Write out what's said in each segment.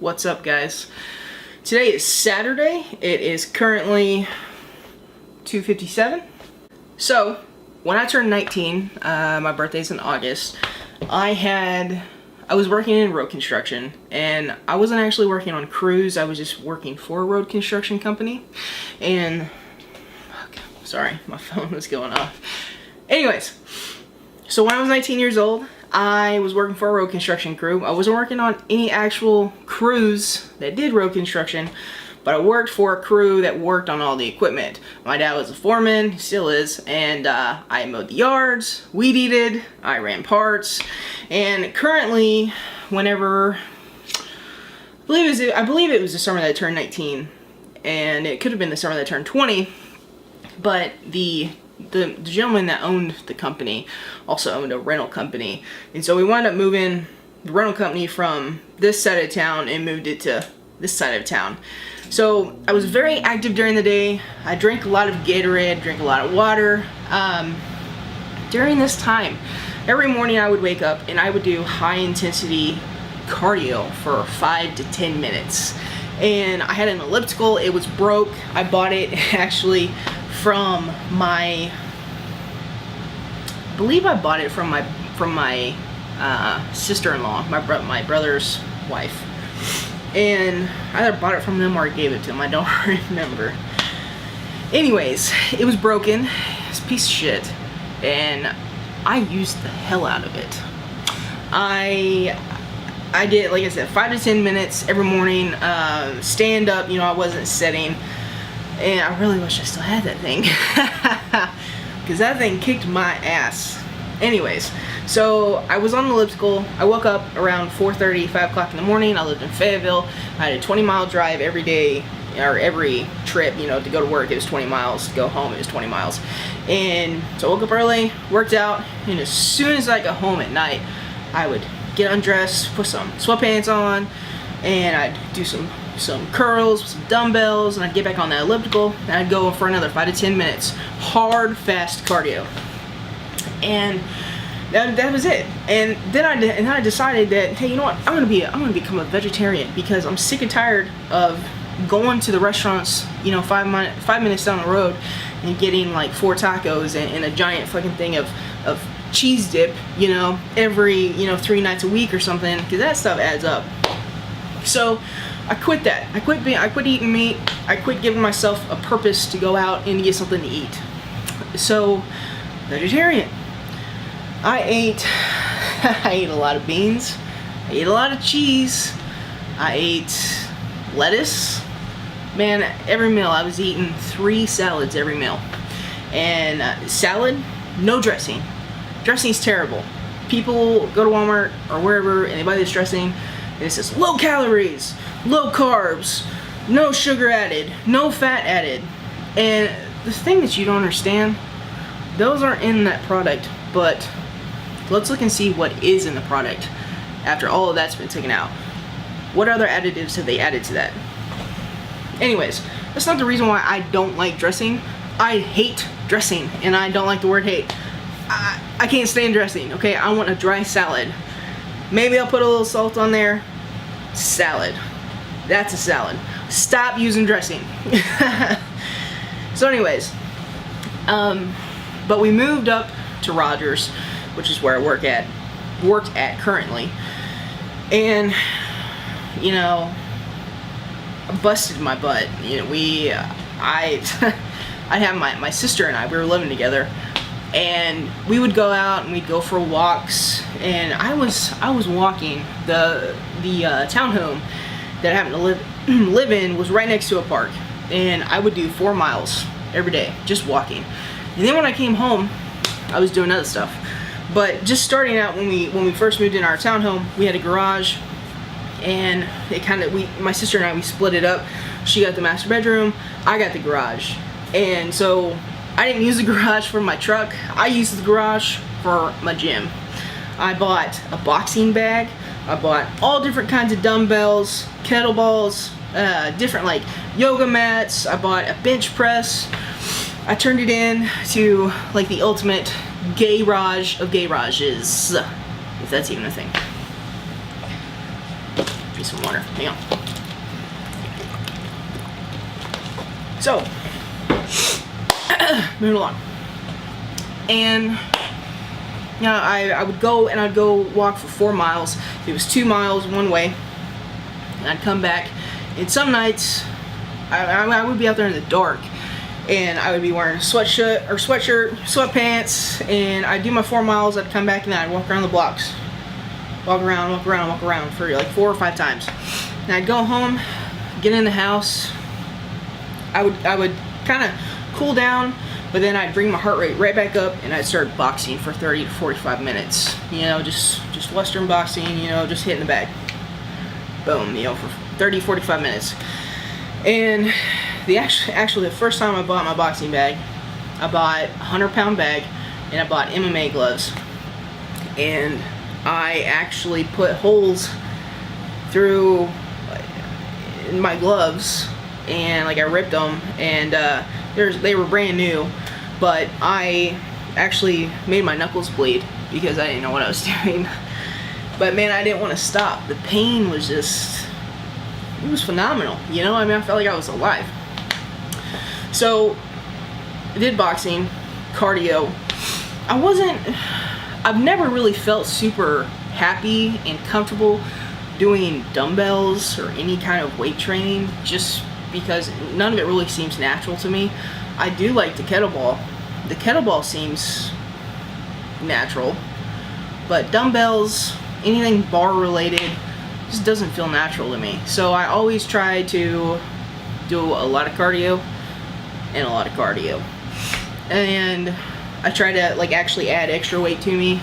What's up, guys? Today is Saturday. It is currently 2:57. So, when I turned 19, my birthday's in August, I was working in road construction, and I wasn't actually working on crews, I was just working for a road construction company, and, sorry, my phone was going off. Anyways, so when I was 19 years old, I was working for a road construction crew. I wasn't working on any actual crews that did road construction, but I worked for a crew that worked on all the equipment. My dad was a foreman, he still is, and I mowed the yards, weed eated, I ran parts, and currently, whenever, I believe it was the summer that I turned 19, and it could have been the summer that I turned 20, but the gentleman that owned the company also owned a rental company, and so we wound up moving the rental company from this side of town and moved it to this side of town. So I was very active during the day. I drank a lot of Gatorade, drank a lot of water. During this time, every morning I would wake up and I would do high intensity cardio for 5 to 10 minutes. And I had an elliptical, it was broke. I bought it actually from I believe I bought it from my sister-in-law, my brother's wife. And I either bought it from them or I gave it to them, I don't remember. Anyways, it was broken, it's a piece of shit, and I used the hell out of it. I did, like I said, 5 to 10 minutes every morning, stand up, I wasn't sitting, and I really wish I still had that thing, because that thing kicked my ass. Anyways, so I was on the elliptical. I woke up around 4:30, 5 o'clock in the morning. I lived in Fayetteville. I had a 20-mile drive every day, or every trip, to go to work. It was 20 miles. To go home, it was 20 miles. And so I woke up early, worked out, and as soon as I got home at night, I would get undressed, put some sweatpants on, and I'd do some curls with some dumbbells, and I'd get back on that elliptical, and I'd go for another 5 to 10 minutes. Hard, fast cardio. And that was it. And then I decided that, hey, you know what? I'm gonna become a vegetarian, because I'm sick and tired of going to the restaurants, 5 minutes down the road, and getting like 4 tacos and a giant fucking thing of cheese dip, every 3 nights a week or something, because that stuff adds up. So I quit that. I quit eating meat. I quit giving myself a purpose to go out and get something to eat. So, vegetarian. I ate a lot of beans. I ate a lot of cheese. I ate lettuce. Man, every meal I was eating 3 salads every meal. And salad, no dressing. Dressing's terrible. People go to Walmart or wherever and they buy this dressing and it says low calories, low carbs, no sugar added, no fat added. And the thing that you don't understand, those aren't in that product, but let's look and see what is in the product after all of that's been taken out. What other additives have they added to that? Anyways, that's not the reason why I don't like dressing. I hate dressing, and I don't like the word hate. I can't stand dressing, okay? I want a dry salad. Maybe I'll put a little salt on there. Salad. That's a salad. Stop using dressing. So anyways, but we moved up to Rogers, which is where I worked at currently, and I busted my butt. I have my sister and we were living together, and we would go out and we'd go for walks, and I was walking the townhome that I happened to live in was right next to a park, and I would do 4 miles every day just walking. And then when I came home, I was doing other stuff. But just starting out, when we first moved in our townhome, we had a garage, and my sister and I, we split it up. She got the master bedroom, I got the garage. And so I didn't use the garage for my truck, I used the garage for my gym. I bought a boxing bag, I bought all different kinds of dumbbells, kettlebells, different like yoga mats, I bought a bench press. I turned it in to like the ultimate garage of garages, if that's even a thing. me some water. Hang on. So, moving along. And, you know, I would go and I'd go walk for 4 miles. It was 2 miles one way. And I'd come back. And some nights, I would be out there in the dark. And I would be wearing a sweatshirt, sweatpants. And I'd do my 4 miles. I'd come back and I'd walk around the blocks. Walk around for like 4 or 5 times. And I'd go home, get in the house. I would kind of cool down, but then I'd bring my heart rate right back up and I'd start boxing for 30 to 45 minutes. You know, just Western boxing, you know, just hitting the bag. Boom, you know, for 30, 45 minutes. And actually the first time I bought my boxing bag, I bought a 100-pound bag and I bought MMA gloves. And I actually put holes through my gloves and like I ripped them, and they were brand new, but I actually made my knuckles bleed because I didn't know what I was doing. But man, I didn't want to stop. The pain was just, it was phenomenal, you know? I mean, I felt like I was alive. So I did boxing, cardio. I've never really felt super happy and comfortable doing dumbbells or any kind of weight training, just because none of it really seems natural to me. I do like the kettlebell. The kettlebell seems natural, but dumbbells, anything bar related, just doesn't feel natural to me. So I always try to do a lot of cardio and a lot of cardio. And I try to like actually add extra weight to me.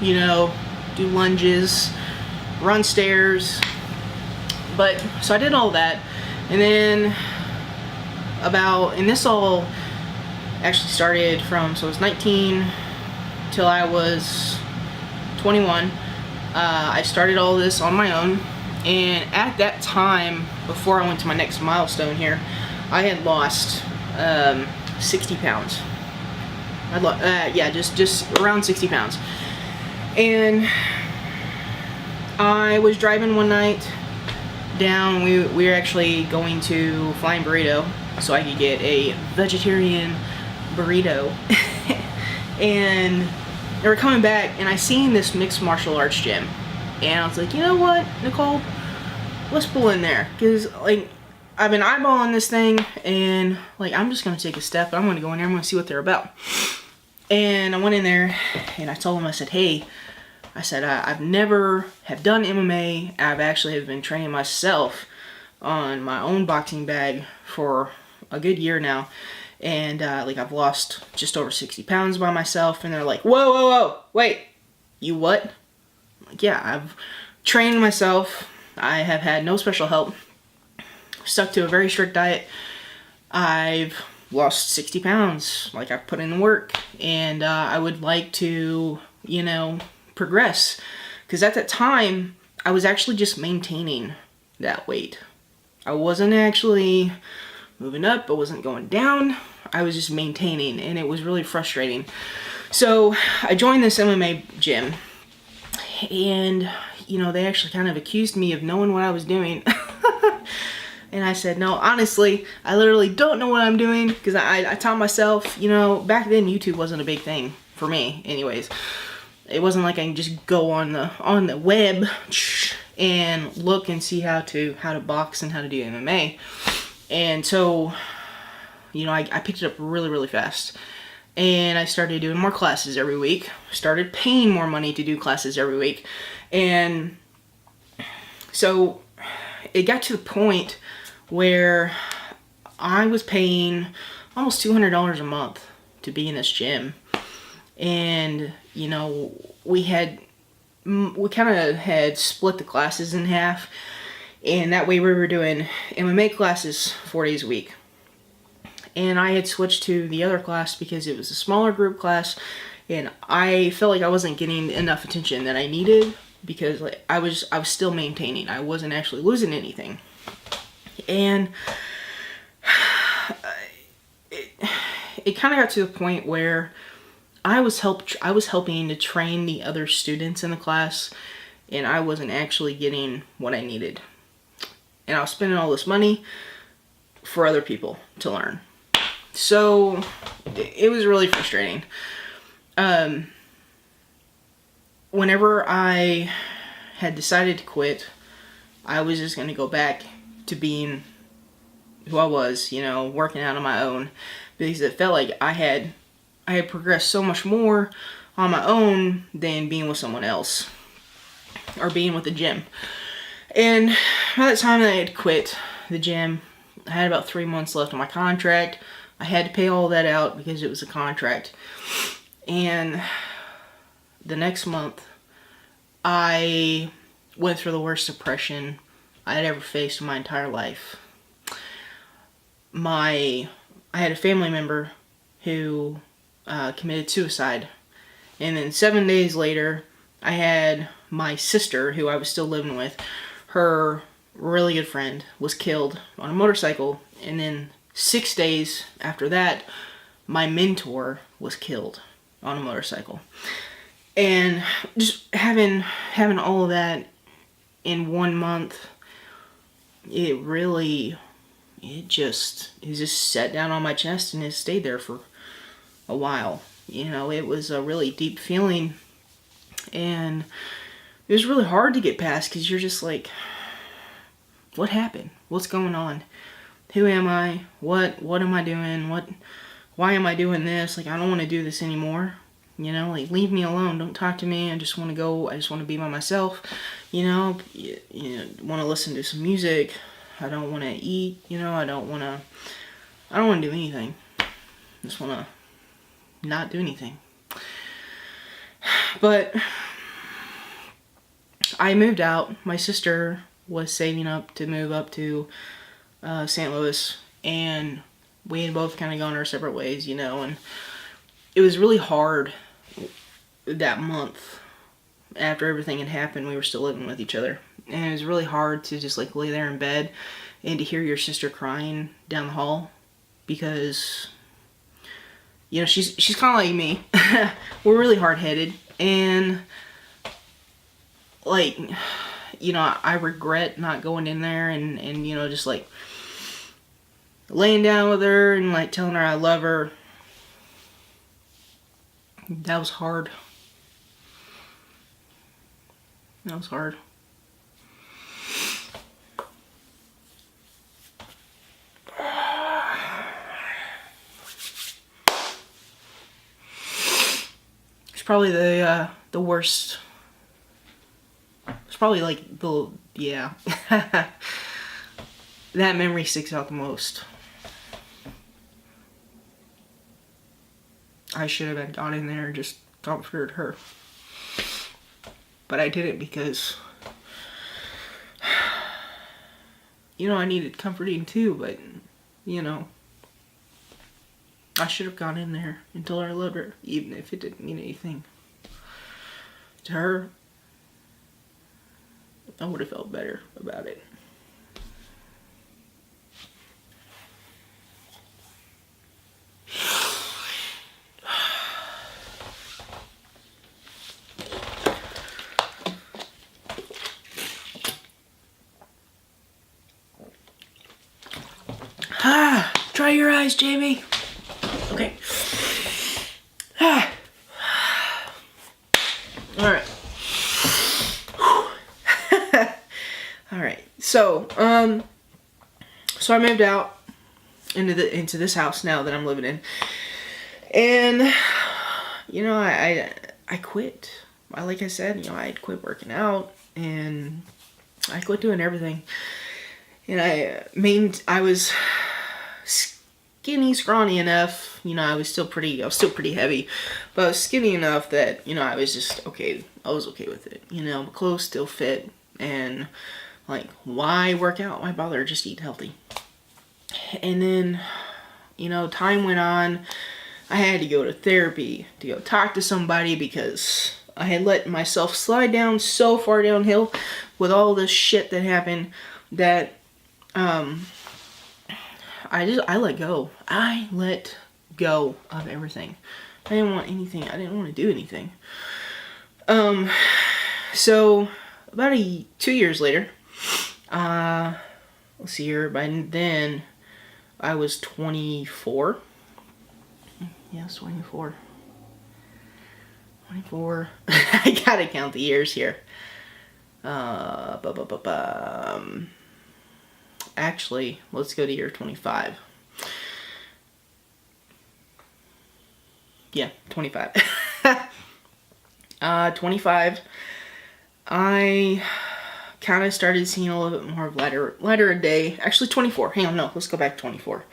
You know, do lunges, run stairs. But so I did all that. And then and this all actually started from, so I was 19 till I was 21. I started all this on my own, and at that time, before I went to my next milestone here, I had lost 60 pounds. Just around 60 pounds. And I was driving one night down, we were actually going to Flying Burrito so I could get a vegetarian burrito. And they were coming back and I seen this mixed martial arts gym, and I was like, you know what, Nicole, let's pull in there, because like I've been eyeballing this thing, and like I'm just gonna take a step, I'm gonna go in there, I'm gonna see what they're about. And I went in there and I told them, I said, hey, I said, I've never have done MMA. I've actually have been training myself on my own boxing bag for a good year now. And like I've lost just over 60 pounds by myself. And they're like, whoa, wait, you what? I'm like, yeah, I've trained myself. I have had no special help. Stuck to a very strict diet. I've lost 60 pounds. Like I've put in the work. And I would like to, you know, progress, because at that time I was actually just maintaining that weight. I wasn't actually moving up, I wasn't going down, I was just maintaining, and it was really frustrating. So I joined this MMA gym, and you know, they actually kind of accused me of knowing what I was doing. And I said, no, honestly, I literally don't know what I'm doing, because I taught myself, you know, back then YouTube wasn't a big thing for me anyways. It wasn't like I can just go on the web and look and see how to box and how to do MMA. And so, you know, I picked it up really, really fast. And I started doing more classes every week. Started paying more money to do classes every week. And so it got to the point where I was paying almost $200 a month to be in this gym. And, you know, we kind of had split the classes in half, and that way we were doing MMA classes 4 days a week. And I had switched to the other class because it was a smaller group class, and I felt like I wasn't getting enough attention that I needed, because like I was still maintaining. I wasn't actually losing anything. And it kind of got to the point where I was helping to train the other students in the class, and I wasn't actually getting what I needed. And I was spending all this money for other people to learn. So it was really frustrating. Whenever I had decided to quit, I was just going to go back to being who I was, you know, working out on my own, because it felt like I had progressed so much more on my own than being with someone else or being with the gym. And by the time that I had quit the gym, I had about 3 months left on my contract. I had to pay all that out because it was a contract. And the next month, I went through the worst depression I had ever faced in my entire life. I had a family member who committed suicide. And then 7 days later, I had my sister, who I was still living with, her really good friend was killed on a motorcycle. And then 6 days after that, my mentor was killed on a motorcycle. And just having all of that in 1 month, it just sat down on my chest and it stayed there for a while. You know, it was a really deep feeling, and it was really hard to get past because you're just like, what happened? What's going on? Who am I? What am I doing? Why am I doing this? Like, I don't want to do this anymore. You know, like, leave me alone. Don't talk to me. I just want to go. I just want to be by myself. You know, want to listen to some music. I don't want to eat. You know, I don't want to do anything. I just want to not do anything. But I moved out. My sister was saving up to move up to St. Louis, and we had both kind of gone our separate ways, you know, and it was really hard that month. After everything had happened, we were still living with each other, and it was really hard to just like lay there in bed and to hear your sister crying down the hall, because, you know, she's kind of like me. We're really hard-headed, and like, you know, I regret not going in there and you know, just like laying down with her and like telling her I love her. That was hard. That was hard. It's probably the worst. It's probably like yeah. That memory sticks out the most. I should have gone in there and just comforted her. But I didn't because, you know, I needed comforting too, but, you know, I should have gone in there and told her I loved her, even if it didn't mean anything to her. I would have felt better about it. Dry your eyes, Jamie. Okay. All right. All right. So I moved out into this house now that I'm living in, and you know, I quit. Like I said, you know, I had quit working out and I quit doing everything, and I was skinny, scrawny enough, you know, I was still pretty heavy, but I was skinny enough that, you know, I was just okay. I was okay with it, you know. My clothes still fit, and like, why work out? Why bother? Just eat healthy. And then, you know, time went on. I had to go to therapy, to go talk to somebody, because I had let myself slide down so far downhill with all this shit that happened that I let go. I let go of everything. I didn't want anything. I didn't want to do anything. So about 2 years later, let's see here, by then I was 24. Yes, 24. 24. I gotta count the years here. Actually, let's go to year 25. Yeah, 25. 25. I kind of started seeing a little bit more of lighter a day. Actually, 24. Hang on, no, let's go back to 24.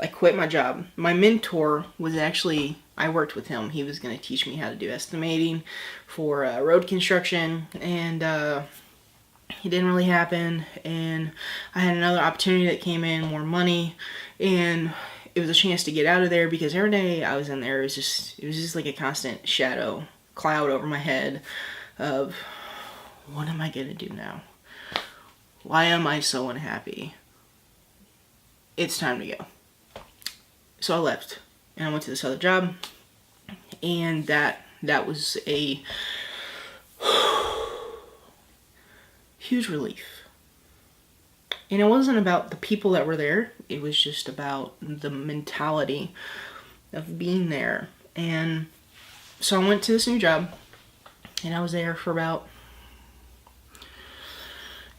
I quit my job. My mentor was actually, I worked with him. He was going to teach me how to do estimating for road construction, and it didn't really happen. And I had another opportunity that came in, more money, and it was a chance to get out of there, because every day I was in there, it was just like a constant shadow cloud over my head of, what am I gonna do now? Why am I so unhappy? It's time to go. So I left, and I went to this other job, and that was a huge relief. And it wasn't about the people that were there, it was just about the mentality of being there. And so I went to this new job, and I was there for about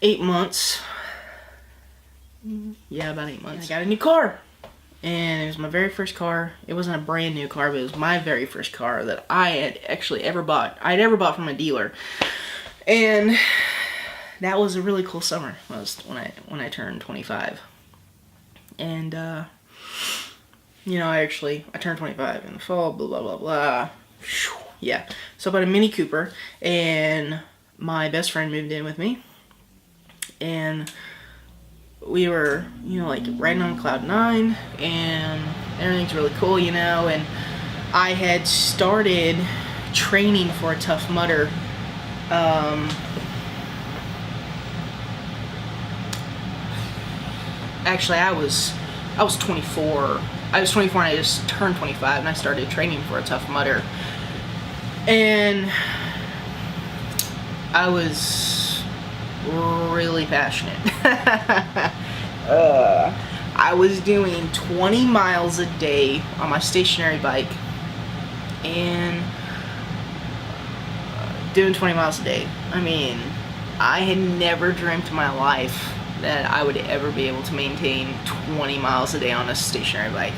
8 months. Yeah, about 8 months. I got a new car, and it was my very first car. It wasn't a brand new car, but it was my very first car that I had actually ever bought. I'd ever bought from a dealer. And that was a really cool summer. Was when I turned 25. And I turned 25 in the fall, blah blah blah blah. Yeah. So I bought a Mini Cooper, and my best friend moved in with me, and we were, like riding on cloud 9, and everything's really cool, and I had started training for a Tough Mudder. Actually, I was 24. I was 24 and I just turned 25, and I started training for a Tough Mudder. And I was really passionate. I was doing 20 miles a day on my stationary bike, and doing 20 miles a day. I mean, I had never dreamt in my life that I would ever be able to maintain 20 miles a day on a stationary bike.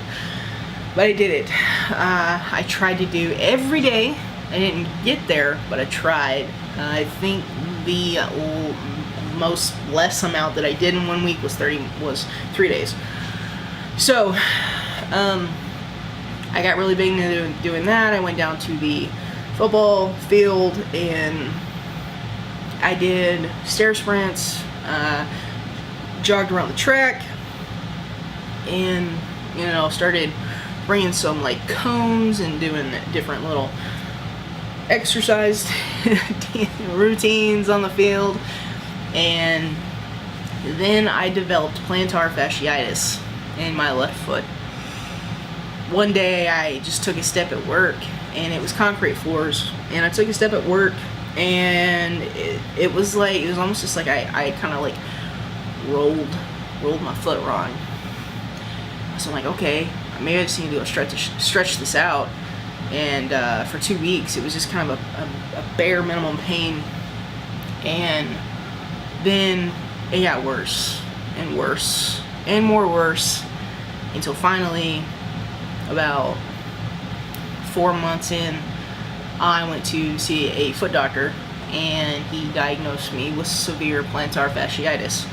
But I did it. I tried to do every day. I didn't get there, but I tried. I think the most less amount that I did in 1 week was 3 days. So, I got really big into doing that. I went down to the football field, and I did stair sprints, jogged around the track, and started bringing some like cones and doing different little exercise routines on the field. And then I developed plantar fasciitis in my left foot. One day I just took a step at work, and it was concrete floors, and I took a step at work, and it was almost just like I kind of like rolled my foot wrong. So I'm like, okay, maybe I just need to go stretch this out. And for 2 weeks, it was just kind of a bare minimum pain. And then it got worse and worse and more worse, until finally, about 4 months in, I went to see a foot doctor, and he diagnosed me with severe plantar fasciitis.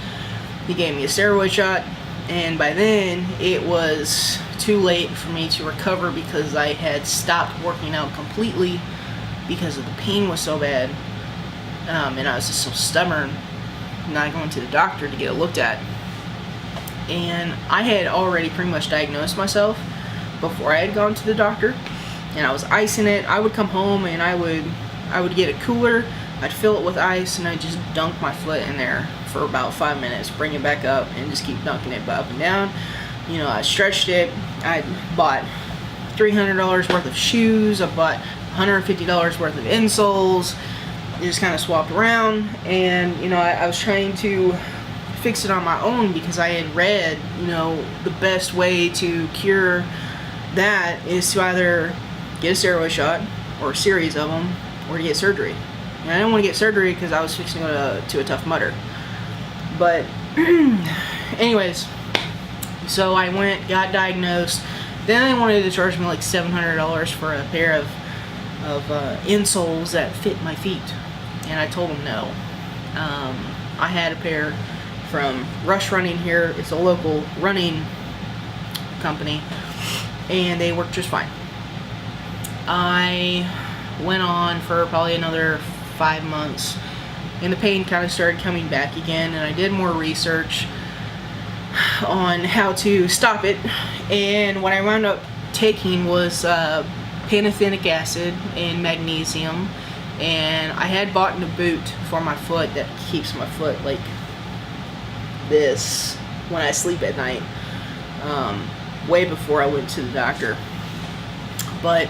He gave me a steroid shot, and by then it was too late for me to recover, because I had stopped working out completely because of the pain was so bad, and I was just so stubborn not going to the doctor to get it looked at. And I had already pretty much diagnosed myself before I had gone to the doctor, and I was icing it. I would come home, and I would get a cooler, I'd fill it with ice, and I'd just dunk my foot in there for about 5 minutes, bring it back up, and just keep dunking it up and down. I stretched it. I bought $300 worth of shoes. I bought $150 worth of insoles. They just kind of swapped around, and you know, I was trying to fix it on my own because I had read, you know, the best way to cure that is to either get a steroid shot or a series of them, or to get surgery. And I didn't want to get surgery because I was fixing to go to a Tough Mudder. But anyways, so I went, got diagnosed. Then they wanted to charge me like $700 for a pair of insoles that fit my feet, and I told them no. I had a pair from Rush Running here. It's a local running company, and they work just fine. I went on for probably another 5 months, and the pain kind of started coming back again, and I did more research on how to stop it, and what I wound up taking was pantothenic acid and magnesium, and I had bought a boot for my foot that keeps my foot like this when I sleep at night, way before I went to the doctor. But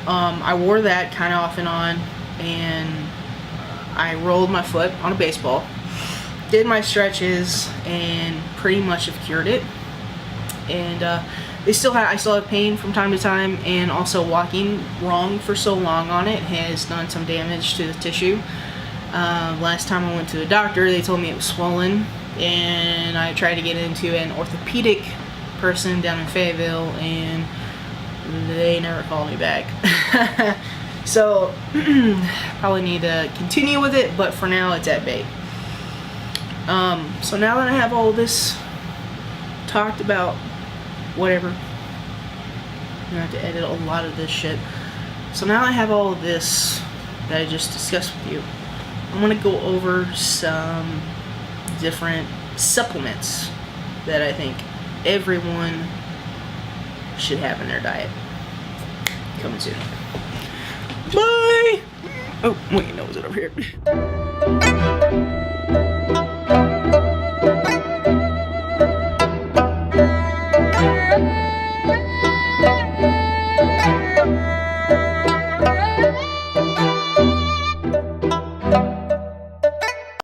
I wore that kind of off and on, and I rolled my foot on a baseball, did my stretches, and pretty much have cured it. And I still have pain from time to time, and also walking wrong for so long on it has done some damage to the tissue. Last time I went to the doctor, they told me it was swollen, and I tried to get into an orthopedic person down in Fayetteville, and they never called me back. So probably need to continue with it, but for now it's at bay. So now that I have all this talked about, whatever, I'm gonna have to edit a lot of this shit. So now I have all of this that I just discussed with you. I'm gonna go over some different supplements that I think everyone should have in their diet. Coming soon. Bye! Oh, wait, no, is it over here?